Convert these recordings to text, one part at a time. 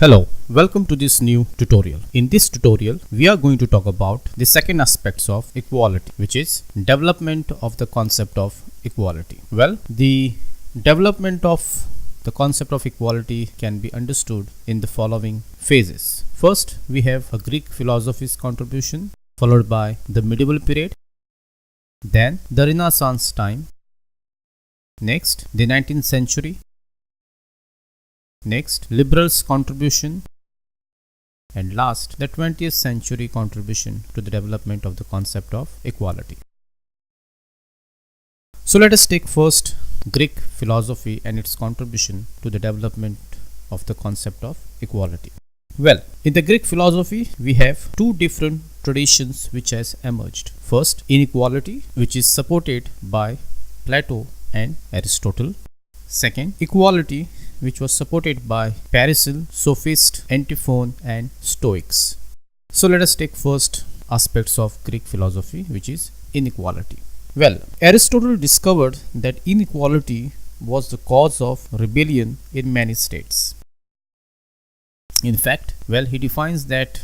Hello, welcome to this new tutorial. In this tutorial, we are going to talk about the second aspects of equality, which is development of the concept of equality. Well, the development of the concept of equality can be understood in the following phases. First, we have a Greek philosophy's contribution, followed by the medieval period, then the Renaissance time, next the 19th century, next liberals' contribution, and last the 20th century contribution to the development of the concept of equality. So let us take first Greek philosophy and its contribution to the development of the concept of equality. Well, in the Greek philosophy, we have two different traditions which has emerged. First, inequality, which is supported by Plato and Aristotle. Second, equality, which was supported by Paracelsus, Sophist, Antiphon, and Stoics. So let us take first aspects of Greek philosophy, which is inequality. Well, Aristotle discovered that inequality was the cause of rebellion in many states. In fact, he defines that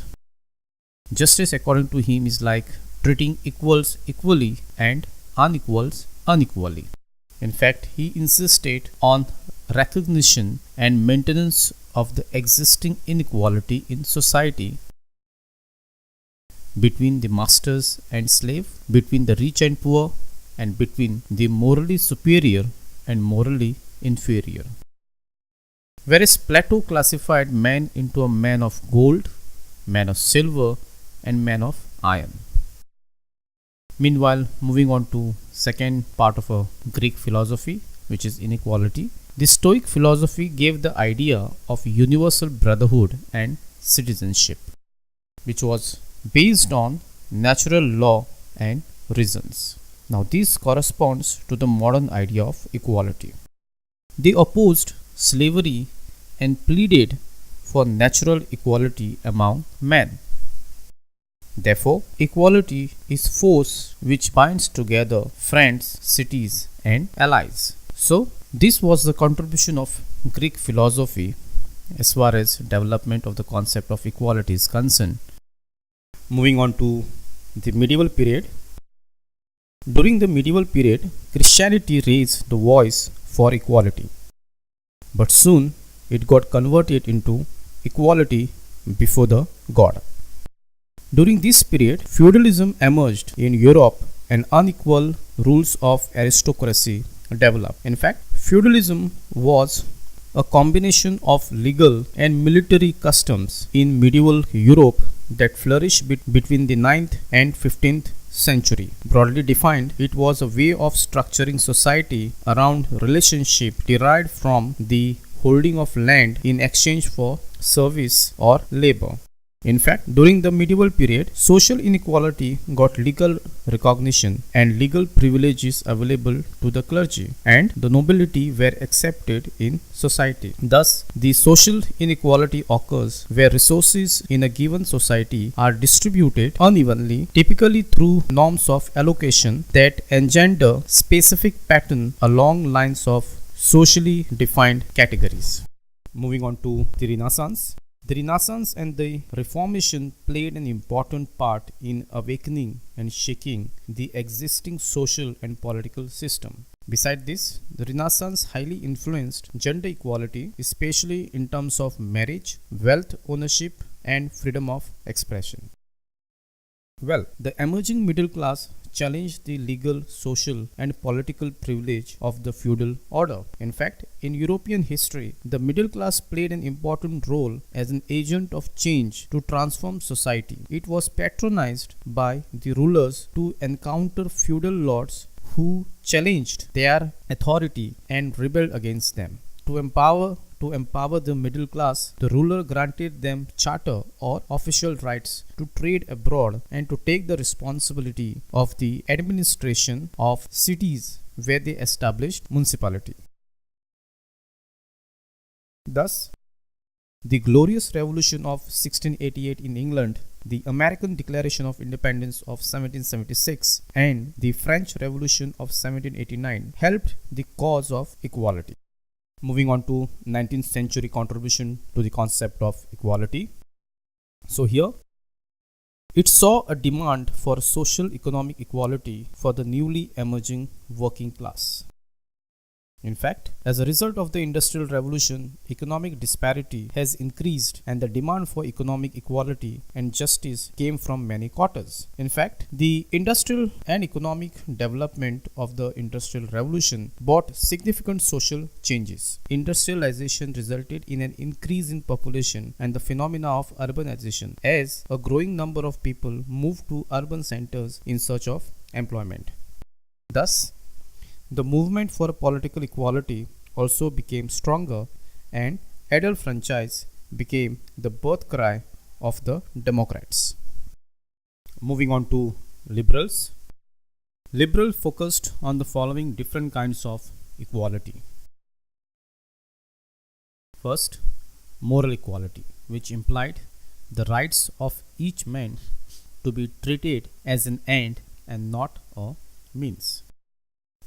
justice according to him is like treating equals equally and unequals unequally. In fact, he insisted on recognition and maintenance of the existing inequality in society between the masters and slave, between the rich and poor, and between the morally superior and morally inferior. Whereas Plato classified man into a man of gold, man of silver, and man of iron. Meanwhile, moving on to second part of a Greek philosophy, which is inequality, the Stoic philosophy gave the idea of universal brotherhood and citizenship, which was based on natural law and reasons. Now, this corresponds to the modern idea of equality. They opposed slavery and pleaded for natural equality among men. Therefore, equality is force which binds together friends, cities, and allies. So, this was the contribution of Greek philosophy as far as development of the concept of equality is concerned. Moving on to the medieval period. During the medieval period, Christianity raised the voice for equality. But soon, it got converted into equality before the God. During this period, feudalism emerged in Europe and unequal rules of aristocracy developed. In fact, feudalism was a combination of legal and military customs in medieval Europe that flourished between the 9th and 15th century. Broadly defined, it was a way of structuring society around relationship derived from the holding of land in exchange for service or labor. In fact, during the medieval period, social inequality got legal recognition and legal privileges available to the clergy, and the nobility were accepted in society. Thus, the social inequality occurs where resources in a given society are distributed unevenly, typically through norms of allocation that engender specific pattern along lines of socially defined categories. Moving on to the Renaissance. The Renaissance and the Reformation played an important part in awakening and shaking the existing social and political system. Besides this, the Renaissance highly influenced gender equality, especially in terms of marriage, wealth ownership, and freedom of expression. Well, the emerging middle class challenged the legal, social, and political privilege of the feudal order. In fact, in European history, the middle class played an important role as an agent of change to transform society. It was patronized by the rulers to encounter feudal lords who challenged their authority and rebelled against them. To empower the middle class, the ruler granted them charter or official rights to trade abroad and to take the responsibility of the administration of cities where they established municipality. Thus, the Glorious Revolution of 1688 in England, the American Declaration of Independence of 1776, and the French Revolution of 1789 helped the cause of equality. Moving on to 19th century contribution to the concept of equality. So here it saw a demand for social economic equality for the newly emerging working class. In fact, as a result of the Industrial Revolution, economic disparity has increased and the demand for economic equality and justice came from many quarters. In fact, the industrial and economic development of the Industrial Revolution brought significant social changes. Industrialization resulted in an increase in population and the phenomena of urbanization as a growing number of people moved to urban centers in search of employment. Thus, the movement for political equality also became stronger and adult franchise became the birth cry of the Democrats. Moving on to liberals. Liberals focused on the following different kinds of equality. First, moral equality, which implied the rights of each man to be treated as an end and not a means.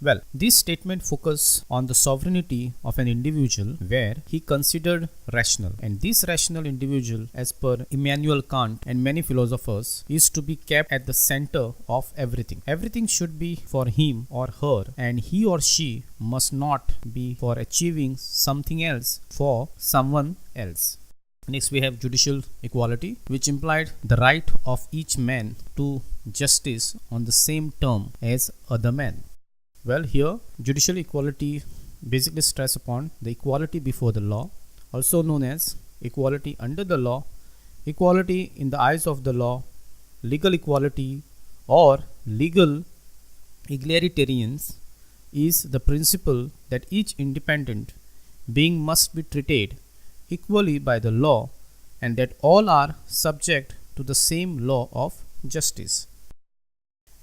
Well, this statement focused on the sovereignty of an individual where he considered rational, and this rational individual, as per Immanuel Kant and many philosophers, is to be kept at the center of everything. Everything should be for him or her, and he or she must not be for achieving something else for someone else. Next, we have judicial equality, which implied the right of each man to justice on the same term as other men. Well, here judicial equality basically stress upon the equality before the law, also known as equality under the law, equality in the eyes of the law, legal equality, or legal egalitarians, is the principle that each independent being must be treated equally by the law and that all are subject to the same law of justice.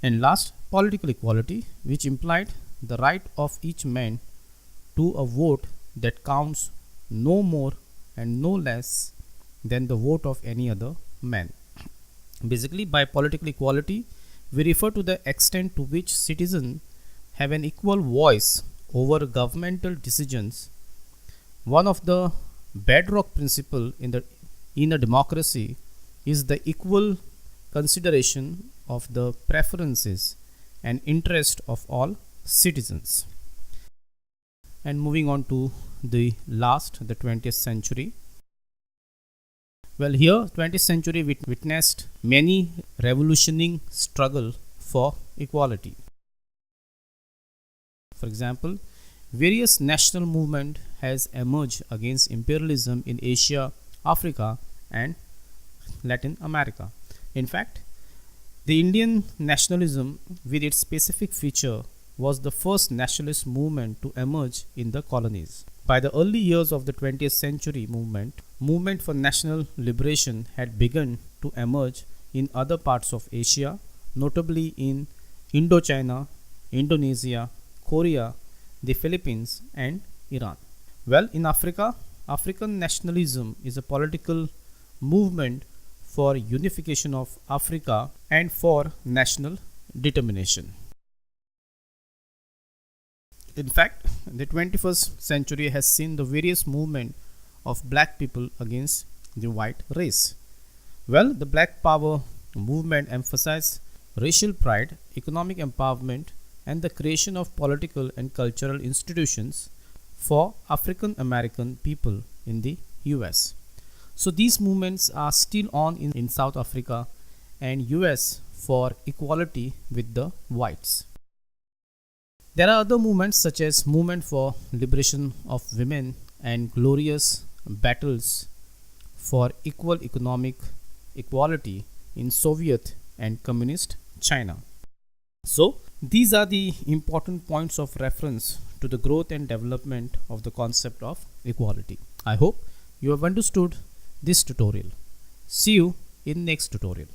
And last, political equality, which implied the right of each man to a vote that counts no more and no less than the vote of any other man. Basically, by political equality, we refer to the extent to which citizens have an equal voice over governmental decisions. One of the bedrock principles in a democracy is the equal consideration of the preferences and interest of all citizens. And moving on to the 20th century. Well, here 20th century witnessed many revolutioning struggle for equality. For example, various national movement has emerged against imperialism in Asia, Africa, and Latin America. In fact, the Indian nationalism, with its specific feature, was the first nationalist movement to emerge in the colonies. By the early years of the 20th century, movement for national liberation had begun to emerge in other parts of Asia, notably in Indochina, Indonesia, Korea, the Philippines, and Iran. Well, in Africa, African nationalism is a political movement for unification of Africa and for national determination. In fact, the 21st century has seen the various movements of black people against the white race. Well, the Black Power movement emphasized racial pride, economic empowerment, and the creation of political and cultural institutions for African American people in the US. So these movements are still on in South Africa and US for equality with the whites. There are other movements such as movement for liberation of women and glorious battles for equal economic equality in Soviet and communist China. So these are the important points of reference to the growth and development of the concept of equality. I hope you have understood this tutorial. See you in next tutorial.